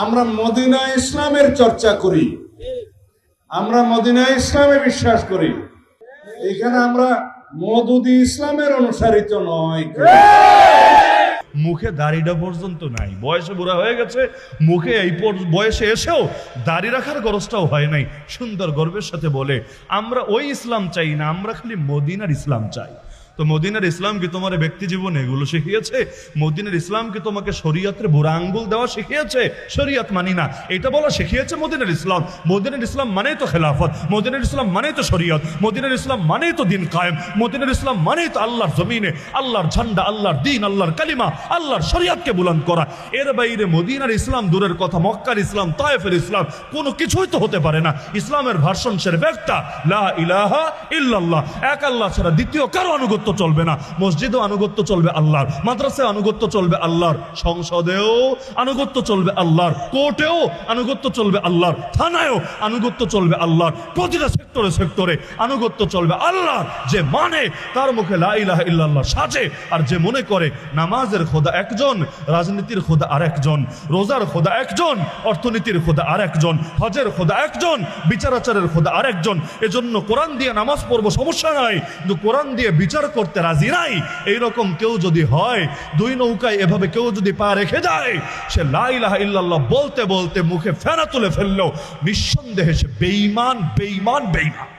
আমরা মদিনা ইসলামের চর্চা করি, আমরা মদিনা ইসলামে বিশ্বাস করি। এখানে আমরা মওদুদি ইসলামের অনুসারিত নয়। মুখে দাড়িটা পর্যন্ত নাই, বয়সে বুড়া হয়ে গেছে, মুখে এই বয়সে এসেও দাড়ি রাখার গরজটাও হয় নাই। সুন্দর গর্বের সাথে বলে আমরা ওই ইসলাম চাই না, আমরা খালি মদিনার ইসলাম চাই। তো মদিনার ইসলাম কি তোমার ব্যক্তি জীবনে এগুলো শিখিয়েছে? মদিনার ইসলাম কি তোমাকে শরীয়তের বুড়া আঙ্গুল দেওয়া শিখিয়েছে? শরীয়ত মানি না এটা বলা শিখিয়েছে মদিনার ইসলাম? মদিনার ইসলাম মানেই তো খেলাফত, মদিনার ইসলাম মানেই তো শরীয়ত, মদিনার ইসলাম মানেই তো দিন কায়েম, মদিনার ইসলাম মানেই তো আল্লাহর জমিনে আল্লাহর ঝান্ডা, আল্লাহর দিন, আল্লাহর কালিমা, আল্লাহর শরীয়তকে বুলন্দ করা। এর বাইরে মদিনার ইসলাম দূরের কথা, মক্কার ইসলাম, তায়েফের ইসলাম কোনো কিছুই তো হতে পারে না। ইসলামের ভার্সন সেরফ একটা, লা ইলাহা ইল্লাল্লাহ, এক আল্লাহ ছাড়া দ্বিতীয় কারো আনুগত্য চলবে না। মসজিদেও আনুগত্য চলবে আল্লাহর, মাদ্রাসায় আনুগত্য চলবে আল্লাহর, সংসদেও আনুগত্য চলবে আল্লাহর, কোর্টেও আনুগত্য চলবে আল্লাহর, থানায়ও আনুগত্য চলবে আল্লাহর, প্রতিটা সেক্টরে সেক্টরে আনুগত্য চলবে আল্লাহর। যে মানে তার মুখে লা ইলাহা ইল্লাল্লাহ সাজে, আর যে মনে করে নামাজের খোদা একজন, রাজনীতির খোদা আরেকজন, রোজার খোদা একজন, অর্থনীতির খোদা আরেকজন, হজের খোদা একজন, বিচার আচারের খোদা আরেকজন। এজন্য কোরআন দিয়ে নামাজ পড়বো সমস্যা নাই, কিন্তু কোরআন দিয়ে বিচার করতে রাজি নাই, এইরকম কেউ যদি হয়, দুই নৌকায় এভাবে কেউ যদি পা রেখে যায়, সে লা ইলাহা ইল্লাল্লাহ বলতে বলতে মুখে ফেনা তুলে ফেললো, নিঃসন্দেহে সে বেঈমান বেঈমান বেঈমান।